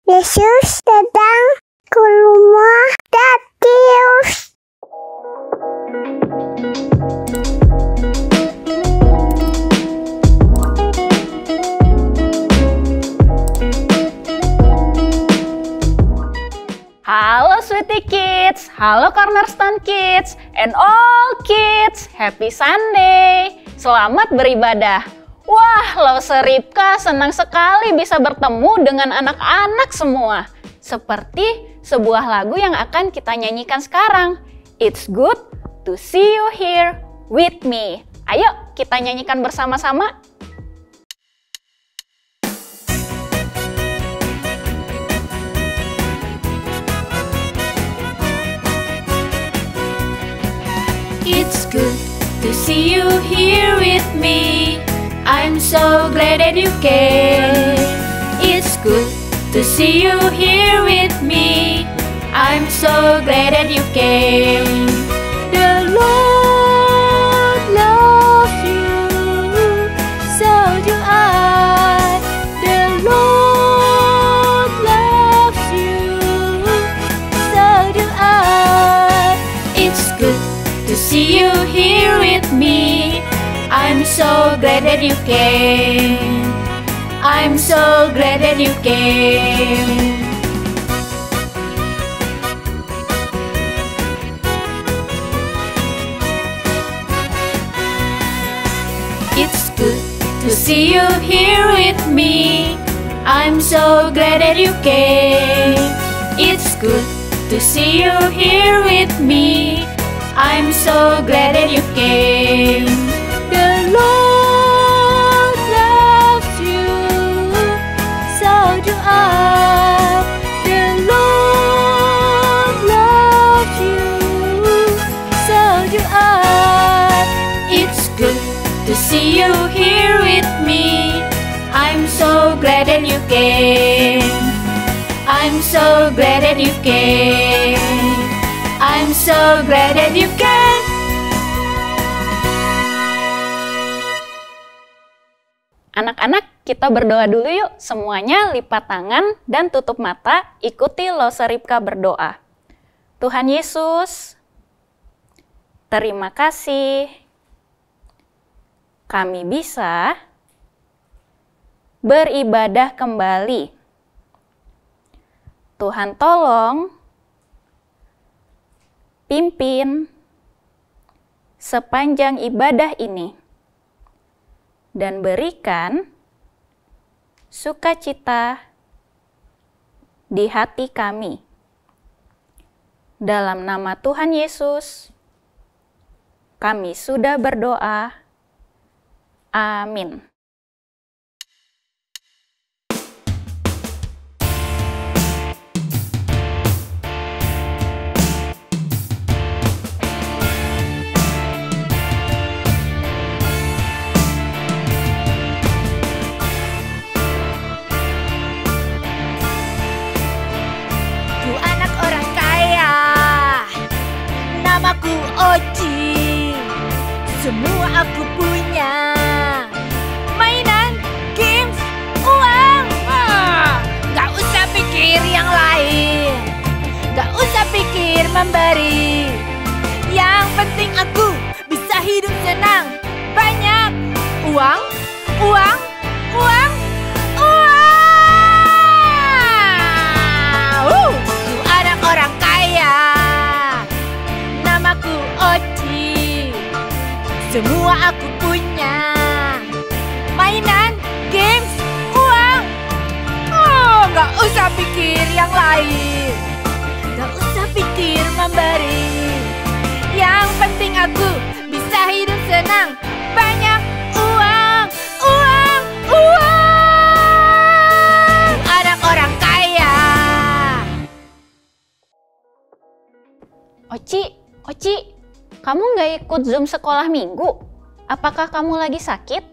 Yesus datang ke rumah Tatius. Halo Sweetie Kids, halo Cornerstone Kids, and all kids, happy Sunday. Selamat beribadah. Wah, Loseripka senang sekali bisa bertemu dengan anak-anak semua. Seperti sebuah lagu yang akan kita nyanyikan sekarang. It's good to see you here with me. Ayo kita nyanyikan bersama-sama. It's good to see you here with me. I'm so glad that you came. It's good to see you here with me. I'm so glad that you came. The Lord loves you, so do I. The Lord loves you, so do I. It's good to see you here with me. I'm so glad that you came. I'm so glad that you came. It's good to see you here with me. I'm so glad that you came. It's good to see you here with me. I'm so glad that you came. The Lord loves you, so do I. The Lord loves you, so do I. It's good to see you here with me. I'm so glad that you came. I'm so glad that you came. I'm so glad that you came. Anak-anak, kita berdoa dulu yuk. Semuanya lipat tangan dan tutup mata. Ikuti Loseripka berdoa. Tuhan Yesus, terima kasih. Kami bisa beribadah kembali. Tuhan tolong pimpin sepanjang ibadah ini dan berikan sukacita di hati kami. Dalam nama Tuhan Yesus, kami sudah berdoa. Amin. Namaku Oci, semua aku punya. Mainan, games, uang. Gak usah pikir yang lain, gak usah pikir memberi. Yang penting aku bisa hidup senang. Banyak uang, uang, uang, uang. Ku anak orang kaya. Namaku Oci, semua aku punya. Mainan, games, uang. Gak usah pikir yang lain, gak usah pikir memberi. Yang penting aku bisa hidup senang. Banyak uang, uang, uang. Anak orang kaya. Oci, kamu nggak ikut Zoom sekolah minggu? Apakah kamu lagi sakit?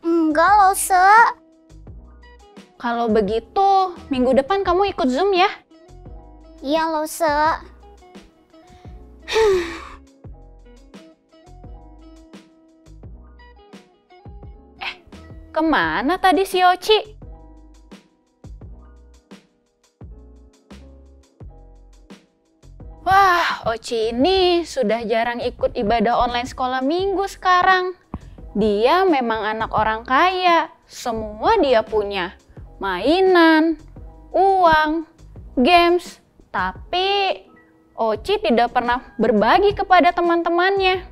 Enggak loh, Se. Kalau begitu, minggu depan kamu ikut Zoom ya? Iya loh, Se. Kemana tadi si Oci? Oci ini sudah jarang ikut ibadah online sekolah minggu sekarang. Dia memang anak orang kaya, semua dia punya. Mainan, uang, games, tapi Oci tidak pernah berbagi kepada teman-temannya.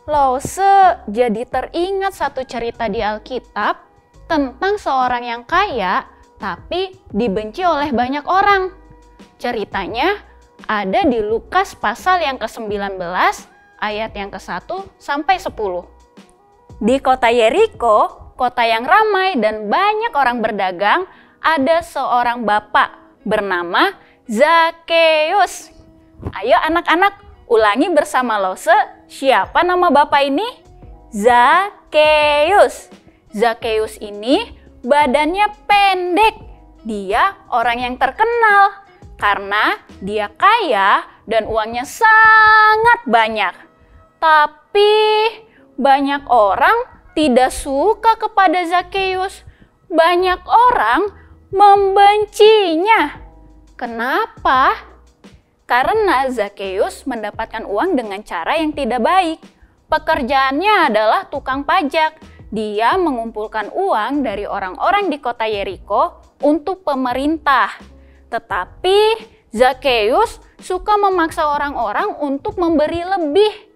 Lause jadi teringat satu cerita di Alkitab tentang seorang yang kaya tapi dibenci oleh banyak orang. Ceritanya ada di Lukas pasal yang ke-19 ayat yang ke-1 sampai 10. Di kota Yeriko, kota yang ramai dan banyak orang berdagang, ada seorang bapak bernama Zakeus. Ayo anak-anak, ulangi bersama Lause, siapa nama bapak ini? Zakeus. Zakeus ini badannya pendek. Dia orang yang terkenal karena dia kaya dan uangnya sangat banyak. Tapi banyak orang tidak suka kepada Zakeus. Banyak orang membencinya. Kenapa? Karena Zakeus mendapatkan uang dengan cara yang tidak baik. Pekerjaannya adalah tukang pajak. Dia mengumpulkan uang dari orang-orang di kota Yeriko untuk pemerintah. Tetapi Zakeus suka memaksa orang-orang untuk memberi lebih.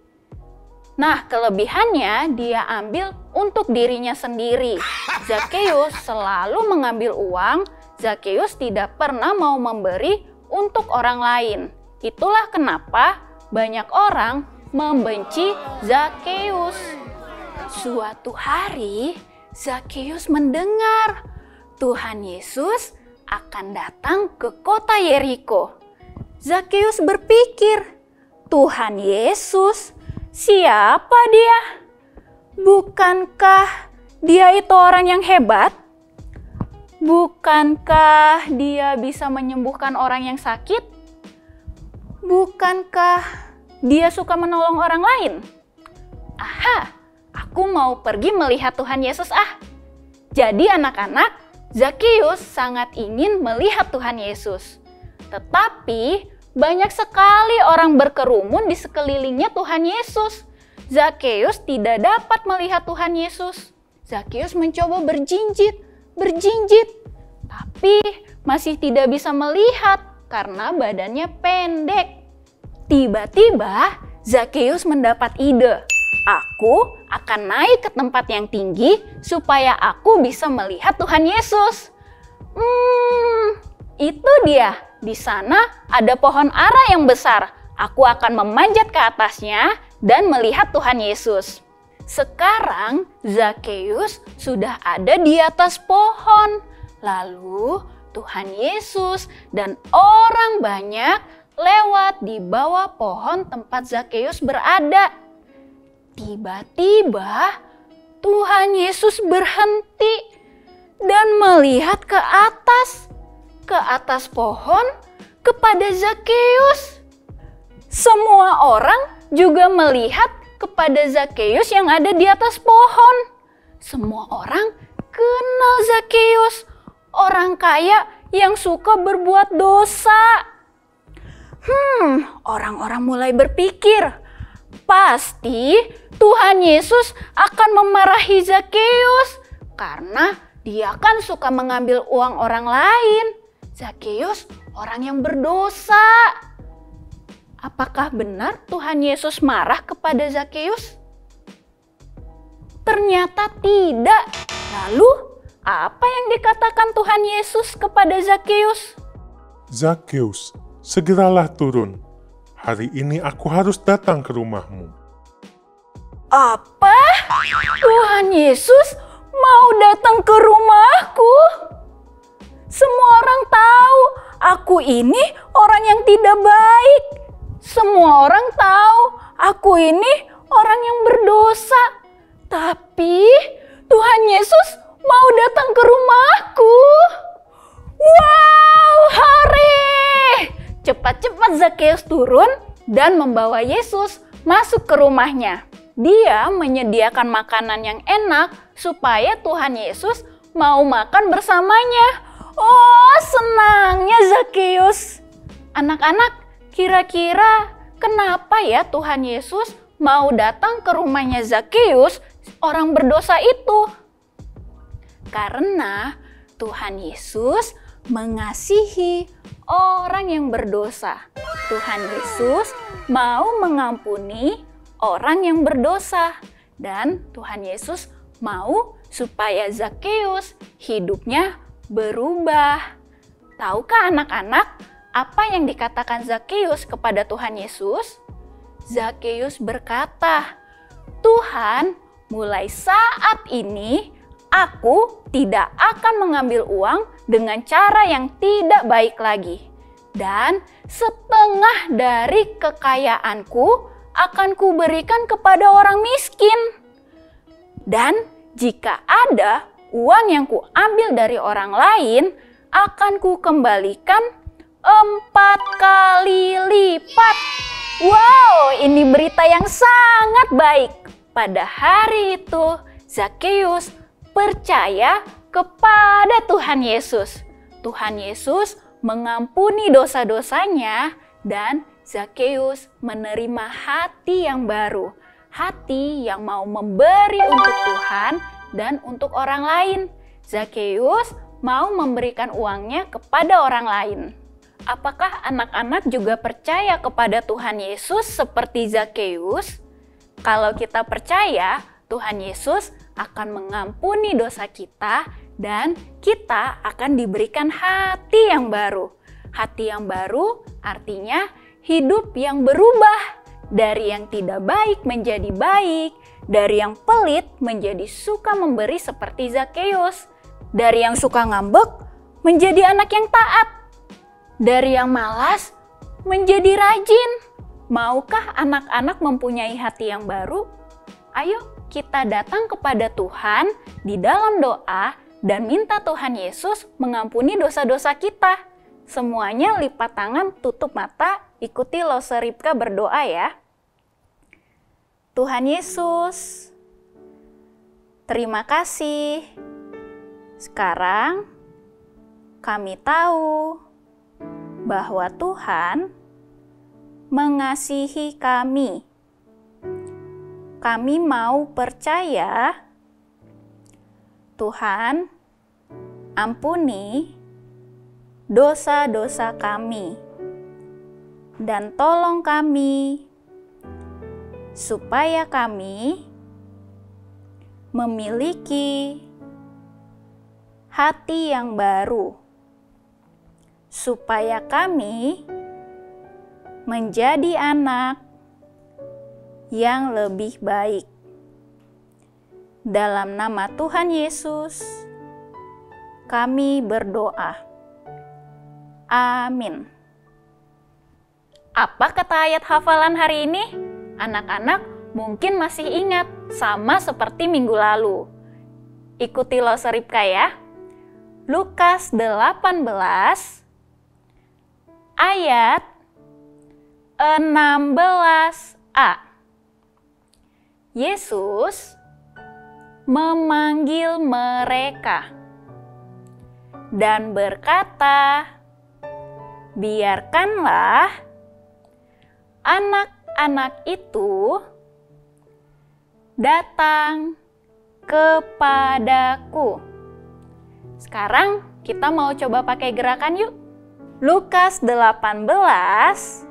Nah, kelebihannya dia ambil untuk dirinya sendiri. Zakeus selalu mengambil uang. Zakeus tidak pernah mau memberi untuk orang lain. Itulah kenapa banyak orang membenci Zakeus. Suatu hari, Zakeus mendengar Tuhan Yesus akan datang ke kota Yeriko. Zakeus berpikir, Tuhan Yesus, siapa dia? Bukankah dia itu orang yang hebat? Bukankah dia bisa menyembuhkan orang yang sakit? Bukankah dia suka menolong orang lain? Aha, aku mau pergi melihat Tuhan Yesus Jadi anak-anak, Zakeus sangat ingin melihat Tuhan Yesus. Tetapi banyak sekali orang berkerumun di sekelilingnya Tuhan Yesus. Zakeus tidak dapat melihat Tuhan Yesus. Zakeus mencoba berjinjit, tapi masih tidak bisa melihat karena badannya pendek. Tiba-tiba Zakeus mendapat ide. Aku akan naik ke tempat yang tinggi supaya aku bisa melihat Tuhan Yesus. Itu dia. Di sana ada pohon ara yang besar. Aku akan memanjat ke atasnya dan melihat Tuhan Yesus. Sekarang Zakeus sudah ada di atas pohon. Lalu Tuhan Yesus dan orang banyak lewat di bawah pohon tempat Zakeus berada. Tiba-tiba Tuhan Yesus berhenti dan melihat ke atas pohon kepada Zakeus. Semua orang juga melihat kepada Zakeus yang ada di atas pohon. Semua orang kenal Zakeus, orang kaya yang suka berbuat dosa. Orang-orang mulai berpikir, pasti Tuhan Yesus akan memarahi Zakeus karena dia kan suka mengambil uang orang lain. Zakeus orang yang berdosa. Apakah benar Tuhan Yesus marah kepada Zakeus? Ternyata tidak. Lalu, apa yang dikatakan Tuhan Yesus kepada Zakeus? Zakeus, segeralah turun. Hari ini aku harus datang ke rumahmu. Apa? Tuhan Yesus mau datang ke rumahku? Semua orang tahu aku ini orang yang tidak baik. Semua orang tahu aku ini orang yang berdosa. Tapi Tuhan Yesus mau datang ke rumahku. Wow, hore! Cepat-cepat Zakeus turun dan membawa Yesus masuk ke rumahnya. Dia menyediakan makanan yang enak supaya Tuhan Yesus mau makan bersamanya. Oh, senangnya Zakeus. Anak-anak, Kira-kira kenapa ya Tuhan Yesus mau datang ke rumahnya Zakheus, orang berdosa itu? Karena Tuhan Yesus mengasihi orang yang berdosa. Tuhan Yesus mau mengampuni orang yang berdosa. Dan Tuhan Yesus mau supaya Zakheus hidupnya berubah. Tahukah anak-anak apa yang dikatakan Zakheus kepada Tuhan Yesus? Zakheus berkata, "Tuhan, mulai saat ini aku tidak akan mengambil uang dengan cara yang tidak baik lagi. Dan setengah dari kekayaanku akan kuberikan kepada orang miskin. Dan jika ada uang yang kuambil dari orang lain, akan kukembalikan 4 kali lipat." Wow, ini berita yang sangat baik. Pada hari itu, Zakheus percaya kepada Tuhan Yesus. Tuhan Yesus mengampuni dosa-dosanya dan Zakheus menerima hati yang baru, hati yang mau memberi untuk Tuhan dan untuk orang lain. Zakheus mau memberikan uangnya kepada orang lain. Apakah anak-anak juga percaya kepada Tuhan Yesus seperti Zakheus? Kalau kita percaya, Tuhan Yesus akan mengampuni dosa kita dan kita akan diberikan hati yang baru. Hati yang baru artinya hidup yang berubah, dari yang tidak baik menjadi baik, dari yang pelit menjadi suka memberi seperti Zakheus, dari yang suka ngambek menjadi anak yang taat, dari yang malas menjadi rajin. Maukah anak-anak mempunyai hati yang baru? Ayo kita datang kepada Tuhan di dalam doa dan minta Tuhan Yesus mengampuni dosa-dosa kita. Semuanya lipat tangan, tutup mata, ikuti Lose Ripka berdoa ya. Tuhan Yesus, terima kasih. Sekarang kami tahu bahwa Tuhan mengasihi kami. Kami mau percaya, Tuhan, ampuni dosa-dosa kami, dan tolong kami supaya kami memiliki hati yang baru, supaya kami menjadi anak yang lebih baik. Dalam nama Tuhan Yesus, kami berdoa. Amin. Apa kata ayat hafalan hari ini? Anak-anak mungkin masih ingat, sama seperti minggu lalu. Ikuti Lose Ripka ya. Lukas 18 ayat 16a. Yesus memanggil mereka dan berkata, "Biarkanlah anak-anak itu datang kepadaku." Sekarang kita mau coba pakai gerakan yuk. Lukas 18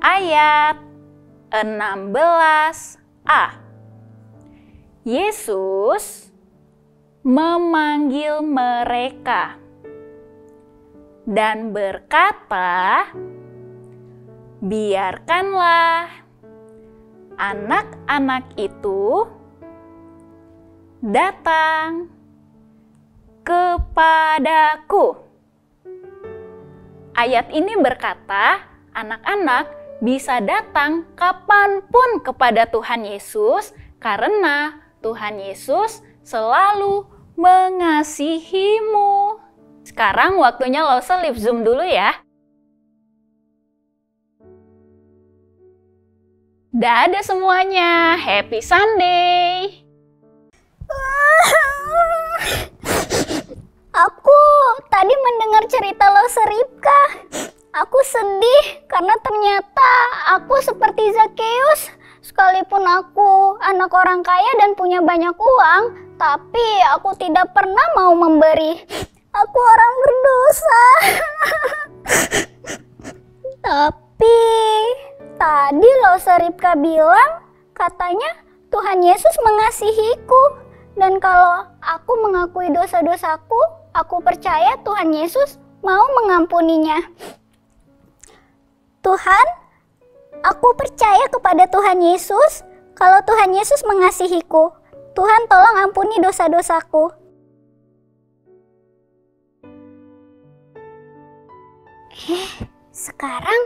ayat 16a. Yesus memanggil mereka dan berkata, "Biarkanlah anak-anak itu datang kepadaku." Ayat ini berkata, anak-anak bisa datang kapanpun kepada Tuhan Yesus karena Tuhan Yesus selalu mengasihimu. Sekarang waktunya Lose live Zoom dulu ya. Dadah semuanya, happy Sunday! Aku tadi mendengar cerita Lose Ripka. Aku sedih karena ternyata aku seperti Zakheus. Sekalipun aku anak orang kaya dan punya banyak uang, tapi aku tidak pernah mau memberi. Aku orang berdosa. Tapi tadi Lause Ripka bilang katanya Tuhan Yesus mengasihiku. Dan kalau aku mengakui dosa-dosaku, aku percaya Tuhan Yesus mau mengampuninya. Tuhan, aku percaya kepada Tuhan Yesus kalau Tuhan Yesus mengasihiku. Tuhan tolong ampuni dosa-dosaku. Sekarang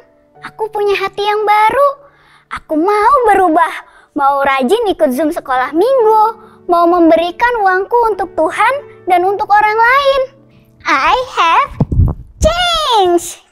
aku punya hati yang baru. Aku mau berubah, mau rajin ikut Zoom sekolah minggu, mau memberikan uangku untuk Tuhan dan untuk orang lain. I have changed.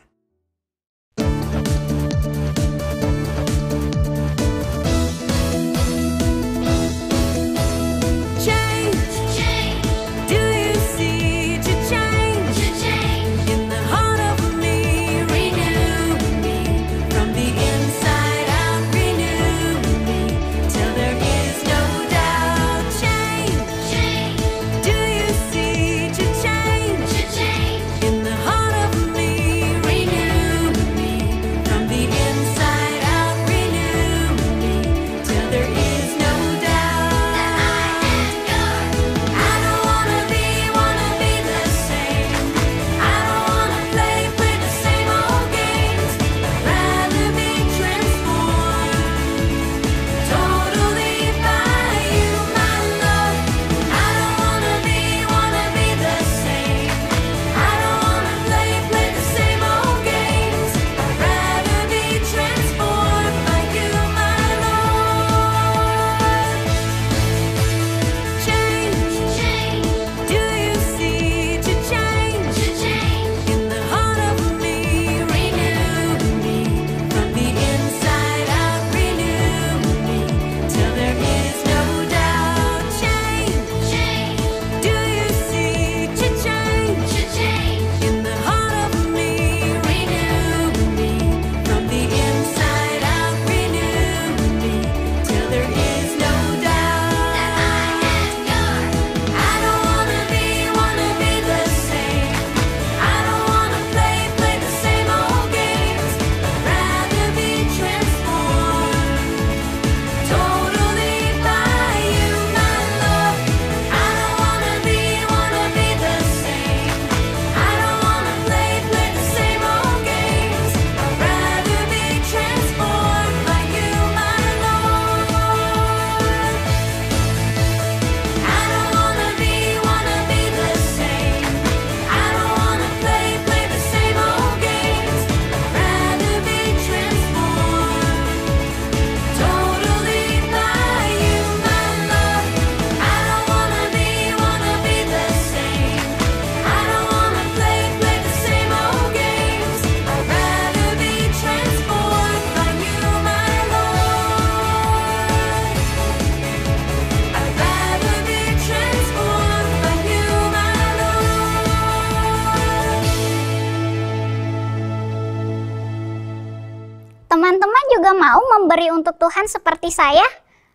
Teman-teman juga mau memberi untuk Tuhan seperti saya?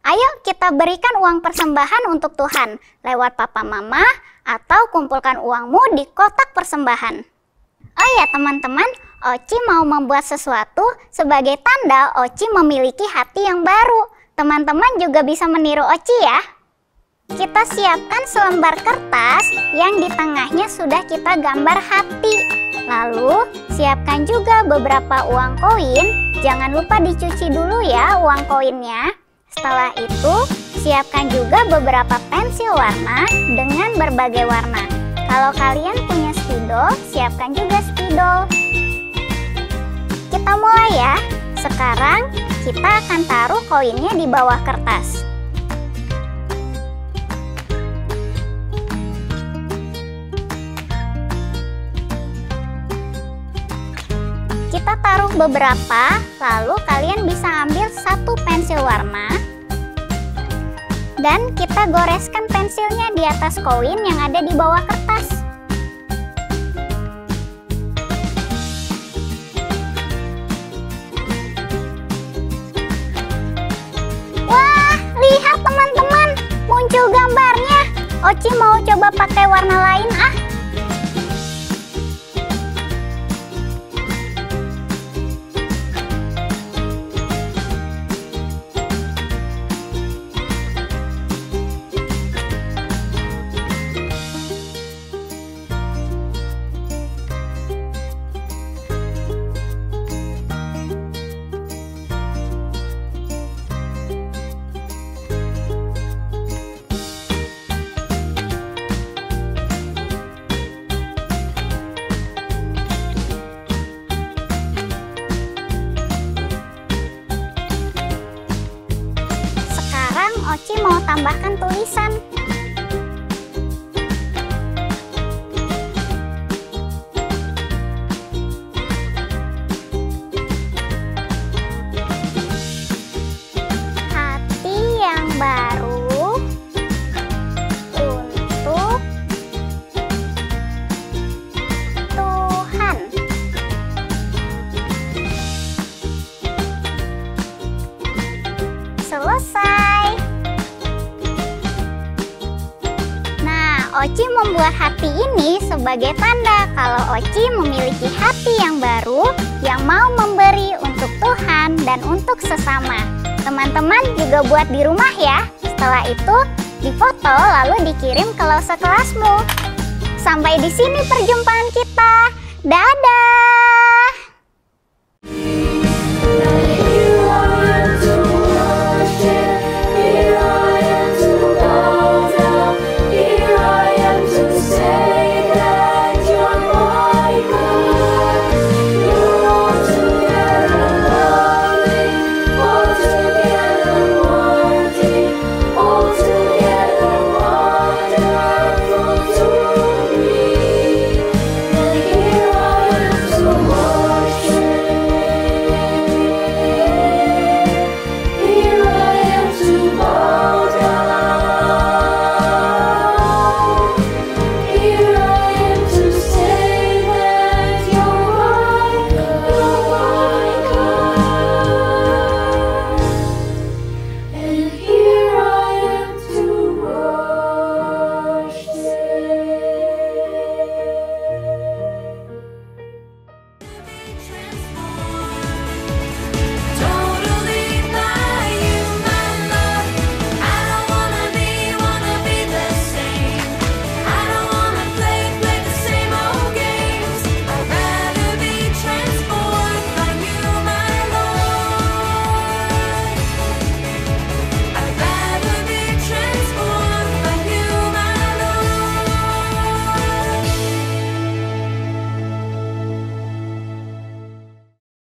Ayo kita berikan uang persembahan untuk Tuhan lewat papa mama atau kumpulkan uangmu di kotak persembahan. Oh ya teman-teman, Oci mau membuat sesuatu sebagai tanda Oci memiliki hati yang baru. Teman-teman juga bisa meniru Oci ya. Kita siapkan selembar kertas yang di tengahnya sudah kita gambar hati. Lalu siapkan juga beberapa uang koin. Jangan lupa dicuci dulu ya uang koinnya. Setelah itu, siapkan juga beberapa pensil warna dengan berbagai warna. Kalau kalian punya spidol, siapkan juga spidol. Kita mulai ya. Sekarang kita akan taruh koinnya di bawah kertas. Kita taruh beberapa, lalu kalian bisa ambil satu pensil warna dan kita goreskan pensilnya di atas koin yang ada di bawah kertas. Oci mau coba pakai warna lain ah. Oci mau tambahkan tulisan. Hati yang baru untuk Tuhan. Selesai. Oci membuat hati ini sebagai tanda kalau Oci memiliki hati yang baru yang mau memberi untuk Tuhan dan untuk sesama. Teman-teman juga buat di rumah ya. Setelah itu difoto lalu dikirim ke lause kelasmu. Sampai di sini perjumpaan kita.